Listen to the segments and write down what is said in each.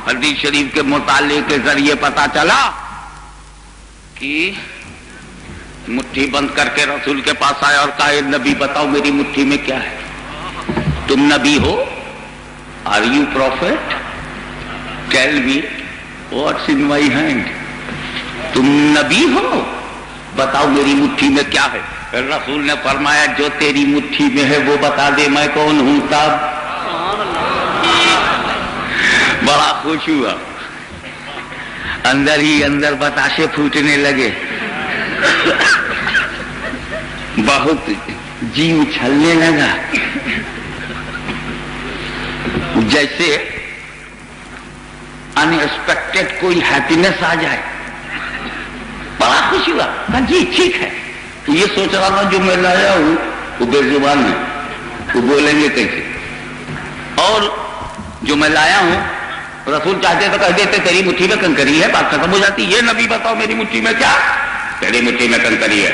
حدیث شریف کے مطالعے کے ذریعے پتا چلا کہ مٹھی بند کر کے رسول کے پاس آیا اور کہا اے نبی بتاؤ میری مٹھی میں کیا ہے؟ تم نبی ہو؟ Are you prophet? Tell me what's in my hand. تم نبی ہو؟ بتاؤ میری مٹھی میں کیا ہے؟ رسول نے فرمایا جو تیری مٹھی میں ہے وہ بتا دے میں کون ہوں. تب بڑا خوش ہوا, اندر ہی اندر بتاشے پھوٹنے لگے, بہت جی اچھلنے لگا, جیسے ان ایکسپیکٹڈ کوئی ہیپینس آ جائے. بڑا خوش ہوا, کہا جی ٹھیک ہے. یہ سوچ رہا تھا جو میں لایا ہوں وہ بے زبان ہے, وہ بولیں گے کیسے, اور جو میں لایا ہوں رسول چاہتے تو کہہ دیتے تیری مٹھی میں کنکری ہے, بات ختم ہو جاتی. یہ نبی بتاؤ میری مٹھی میں کیا؟ تیری مٹھی میں کنکری ہے,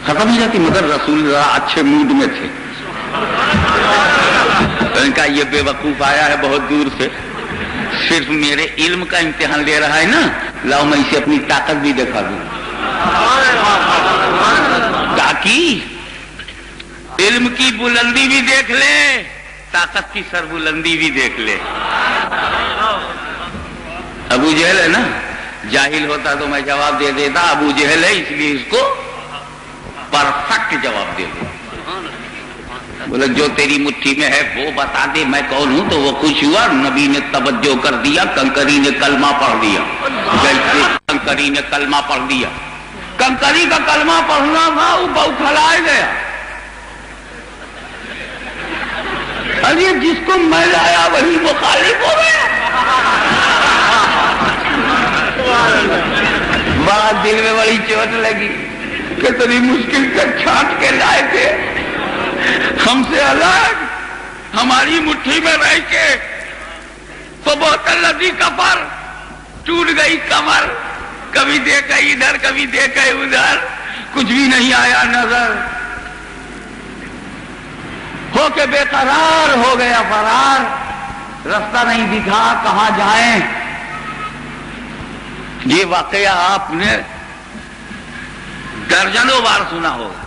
ختم ہو جاتی. مگر رسول ذرا اچھے موڈ میں تھے. ان کا یہ بے وقوف آیا ہے بہت دور سے, صرف میرے علم کا امتحان لے رہا ہے نا, لاؤ میں اسے اپنی طاقت بھی دکھا دوں تاکہ علم کی بلندی بھی دیکھ لے, طاقت کی سر بلندی بھی دیکھ لے. ابو جہل ہے نا, جاہل ہوتا تو میں جواب دے دیتا, ابو جہل ہے اس لیے اس کو پرفیکٹ جواب دے دے. بولے جو تیری مٹھی میں ہے وہ بتا دے میں کون ہوں. تو وہ خوش ہوا, نبی نے توجہ کر دیا, کنکری نے کلمہ پڑھ دیا. جیسے کنکری نے کلمہ پڑھ دیا, کنکری کا کلمہ پڑھنا تھا وہ بوکھلائے گیا. ارے جس کو میں لایا وہی مخالف ہو گیا. بڑا دل میں بڑی چوٹ لگی کہ تیری مشکل سے چھانٹ کے لائے تھے, ہم سے الگ ہماری مٹھی میں رہ کے تو بہت لذی کفر, ٹوٹ گئی کمر, کبھی دیکھا ادھر کبھی دیکھا ادھر, کچھ بھی نہیں آیا نظر, ہو کے بے قرار ہو گیا فرار, رستہ نہیں دکھا کہاں جائیں. یہ واقعہ آپ نے درجنوں بار سنا ہوگا.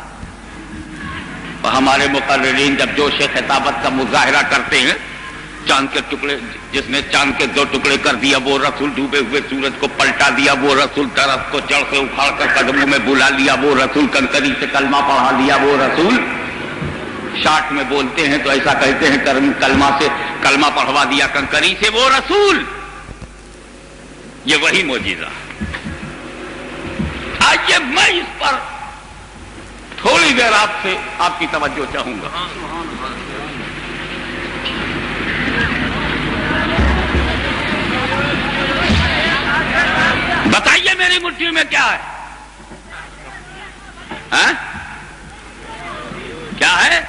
ہمارے مقررین جب جوش خطابت کا مظاہرہ کرتے ہیں, چاند کے ٹکڑے, جس نے چاند کے 2 ٹکڑے کر دیا وہ رسول, ڈوبے ہوئے سورج کو پلٹا دیا وہ رسول, درخت کو جڑ سے اکھاڑ کر قدموں میں بلا لیا وہ رسول, کنکری سے کلمہ پڑھا دیا وہ رسول. شارٹ میں بولتے ہیں تو ایسا کہتے ہیں کلمہ سے کلمہ پڑھوا دیا کنکری سے وہ رسول. یہ وہی معجزہ. آئیے میں اس پر تھوڑی دیر آپ کی توجہ چاہوں گا. بتائیے میری مٹھی میں کیا ہے؟ کیا ہے؟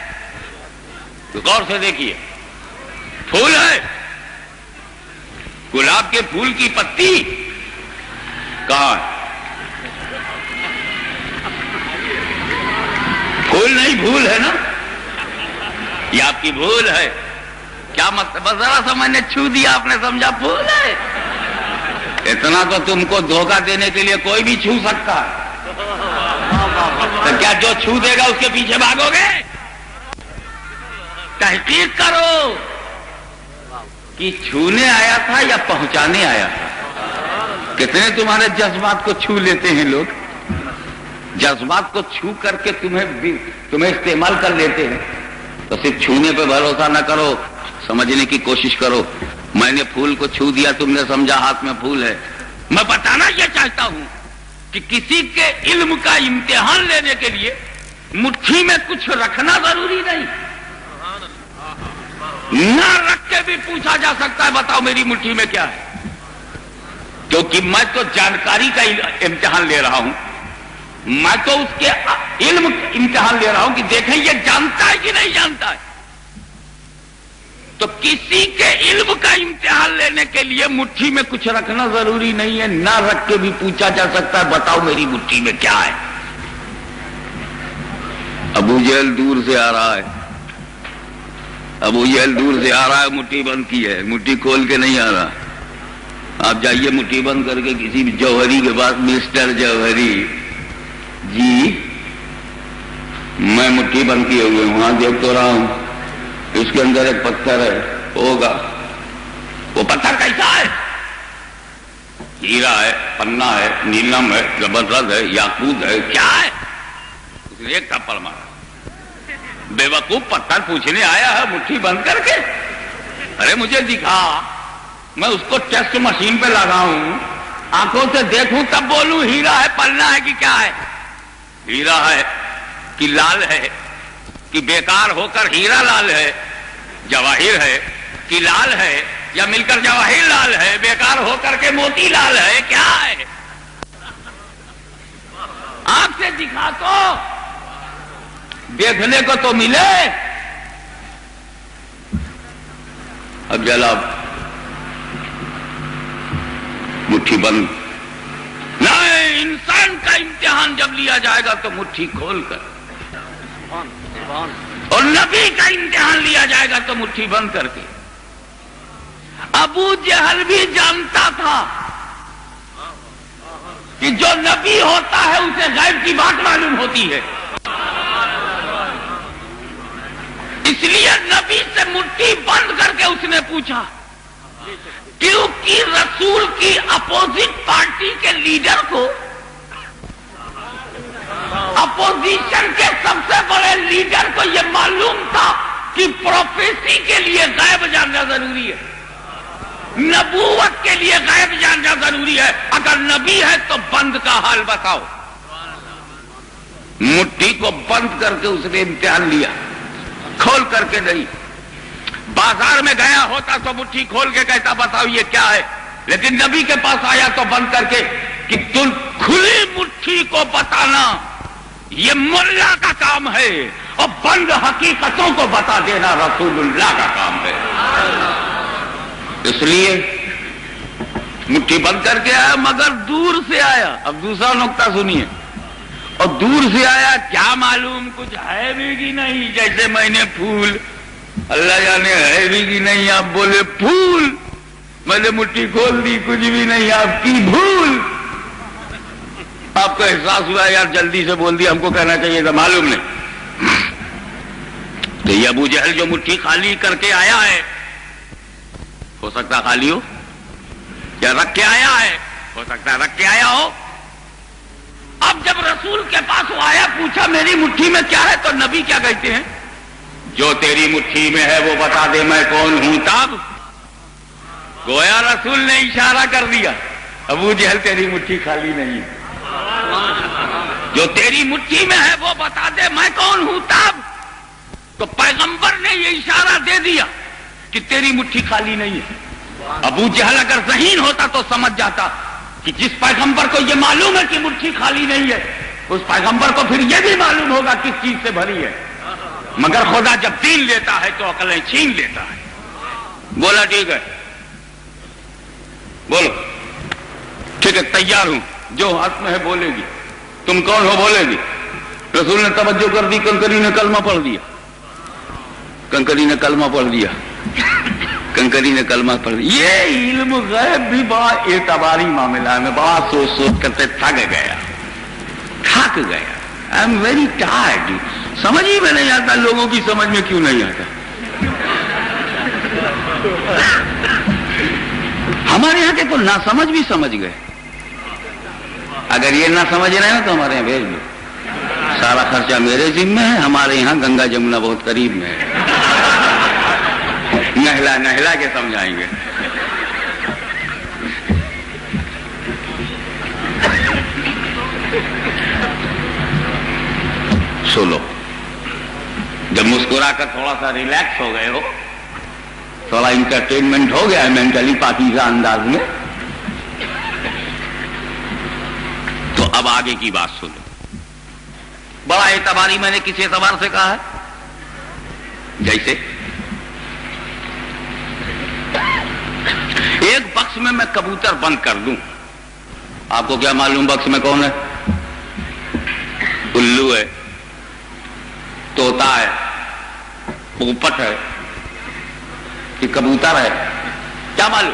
غور سے دیکھیے. پھول ہے, گلاب کے پھول کی پتی کہاں ہے؟ پھول نہیں, بھول ہے نا, یہ آپ کی بھول ہے. کیا مطلب؟ ذرا سا میں نے چھو دیا, آپ نے سمجھا پھول ہے. اتنا تو تم کو دھوکہ دینے کے لیے کوئی بھی چھو سکتا ہے. تو کیا جو چھو دے گا اس کے پیچھے بھاگو گے؟ تحقیق کرو کہ چھونے آیا تھا یا پہنچانے آیا تھا. کتنے تمہارے جذبات کو چھو لیتے ہیں لوگ, جذبات کو چھو کر کے تمہیں استعمال کر لیتے ہیں. تو صرف چھونے پہ بھروسہ نہ کرو, سمجھنے کی کوشش کرو. میں نے پھول کو چھو دیا, تم نے سمجھا ہاتھ میں پھول ہے. میں بتانا یہ چاہتا ہوں کہ کسی کے علم کا امتحان لینے کے لیے مٹھی میں کچھ رکھنا ضروری نہیں, نہ رکھ کے بھی پوچھا جا سکتا ہے بتاؤ میری مٹھی میں کیا ہے. کیونکہ میں تو جانکاری کا امتحان لے رہا ہوں, میں تو اس کے علم امتحان لے رہا ہوں کہ دیکھیں یہ جانتا ہے کہ نہیں جانتا ہے. تو کسی کے علم کا امتحان لینے کے لیے مٹھی میں کچھ رکھنا ضروری نہیں ہے, نہ رکھ کے بھی پوچھا جا سکتا ہے بتاؤ میری مٹھی میں کیا ہے. ابو جہل دور سے آ رہا ہے, ابو جہل دور سے آ رہا ہے, مٹھی بند کی ہے, مٹھی کھول کے نہیں آ رہا. آپ جائیے مٹھی بند کر کے کسی بھی جوہری کے پاس، مسٹر جوہری جی میں مٹھی بند کیے ہوئے وہاں دیکھ تو رہا ہوں، اس کے اندر ایک پتھر ہے، ہوگا وہ پتھر کیسا ہے؟ ہیرا ہے، پنا ہے، نیلم ہے، زبرجد ہے، یاقوت ہے، کیا ہے؟ اس نے ایک تھپڑ مارا. بے وقوف پتھر پوچھنے آیا ہے مٹھی بند کر کے. ارے مجھے دکھا، میں اس کو ٹیسٹ مشین پہ لگاؤں، آنکھوں سے دیکھوں تب بولوں ہیرا ہے، پلنا ہے کہ کیا ہے؟ ہیرا ہے کہ لال ہے کہ بیکار ہو کر ہیرا لال ہے؟ جواہر ہے کہ لال ہے یا مل کر جواہر لال ہے، بیکار ہو کر کے موتی لال ہے؟ کیا ہے؟ آنکھ سے دکھا تو دیکھنے کو تو ملے. اب جناب مٹھی بند نہ، انسان کا امتحان جب لیا جائے گا تو مٹھی کھول کر، اور نبی کا امتحان لیا جائے گا تو مٹھی بند کر کے. ابو جہل بھی جانتا تھا کہ جو نبی ہوتا ہے اسے غیب کی بات معلوم ہوتی ہے، اس لیے نبی سے مٹھی بند کر کے اس نے پوچھا، کیونکہ رسول کی اپوزٹ پارٹی کے لیڈر کو، اپوزیشن کے سب سے بڑے لیڈر کو یہ معلوم تھا کہ پروفیسی کے لیے غیب جاننا ضروری ہے، نبوت کے لیے غیب جاننا ضروری ہے. اگر نبی ہے تو بند کا حال بتاؤ. مٹھی کو بند کر کے اس نے امتحان لیا، کھول کر کے نہیں. بازار میں گیا ہوتا تو مٹھی کھول کے کہتا بتاؤ یہ کیا ہے، لیکن نبی کے پاس آیا تو بند کر کے کہ تم کھلی مٹھی کو بتانا یہ ملا کا کام ہے، اور بند حقیقتوں کو بتا دینا رسول اللہ کا کام ہے. اس لیے مٹھی بند کر کے آیا، مگر دور سے آیا. اب دوسرا نقطہ سنیے، اور دور سے آیا کیا معلوم کچھ ہے بھی کہ نہیں، جیسے میں نے پھول، اللہ جانے ہے بھی کہ نہیں، آپ بولے پھول، میں نے مٹھی کھول دی، کچھ بھی نہیں، آپ کی بھول. آپ کو احساس ہوا یار جلدی سے بول دیا، ہم کو کہنا چاہیے تھا، معلوم نہیں. تو یہ ابو جہل جو مٹھی خالی کر کے آیا ہے، ہو سکتا خالی ہو، یا رکھ کے آیا ہے، ہو سکتا ہے رکھ کے آیا ہو. اب جب رسول کے پاس وہ آیا، پوچھا میری مٹھی میں کیا ہے، تو نبی کیا کہتے ہیں؟ جو تیری مٹھی میں ہے وہ بتا دے میں کون ہوں. تب گویا رسول نے اشارہ کر دیا، ابو جہل تیری مٹھی خالی نہیں ہے، جو تیری مٹھی میں ہے وہ بتا دے میں کون ہوں. تب تو پیغمبر نے یہ اشارہ دے دیا کہ تیری مٹھی خالی نہیں ہے. ابو جہل اگر ذہین ہوتا تو سمجھ جاتا کہ جس پیغمبر کو یہ معلوم ہے کہ مٹھی خالی نہیں ہے، اس پیغمبر کو پھر یہ بھی معلوم ہوگا کس چیز سے بھری ہے. مگر خدا جب دین لیتا ہے تو عقلیں چھین لیتا ہے. بولا ٹھیک ہے، بولو ٹھیک ہے، تیار ہوں، جو ہاتھ میں ہے بولے گی. تم کون ہو بولے گی. رسول نے توجہ کر دی، کنکری نے کلمہ پڑھ دیا، کنکری نے کلمہ پڑھ دیا، کنکری نے کلمہ پڑھ دیا. یہ علم غیب بھی بڑا اعتباری معاملہ ہے. میں بڑا سوچ سوچ کرتے تھک گیا. I am very tired. سمجھ ہی میں نہیں آتا، لوگوں کی سمجھ میں کیوں نہیں آتا. ہمارے یہاں کے تو نہ سمجھ بھی سمجھ گئے. اگر یہ نہ سمجھ رہے ہیں تو ہمارے یہاں بھیج دو، سارا خرچہ میرے ذمہ ہے. ہمارے یہاں گنگا جمنا بہت قریب میں ہے، نہلا نہلا کے سمجھائیں گے. سنو، جب مسکرا کر تھوڑا سا ریلیکس ہو گئے ہو، تھوڑا انٹرٹینمنٹ ہو گیا ہے مینٹلی پاکیزہ انداز میں، تو اب آگے کی بات سنو. بڑا اعتباری میں نے کس اعتبار سے کہا ہے؟ جیسے ایک بکس میں کبوتر بند کر دوں، آپ کو کیا معلوم بکس میں کون ہے؟ الو ہے، طوطا ہے، پوپٹ ہے کہ کبوتر ہے؟ کیا معلوم؟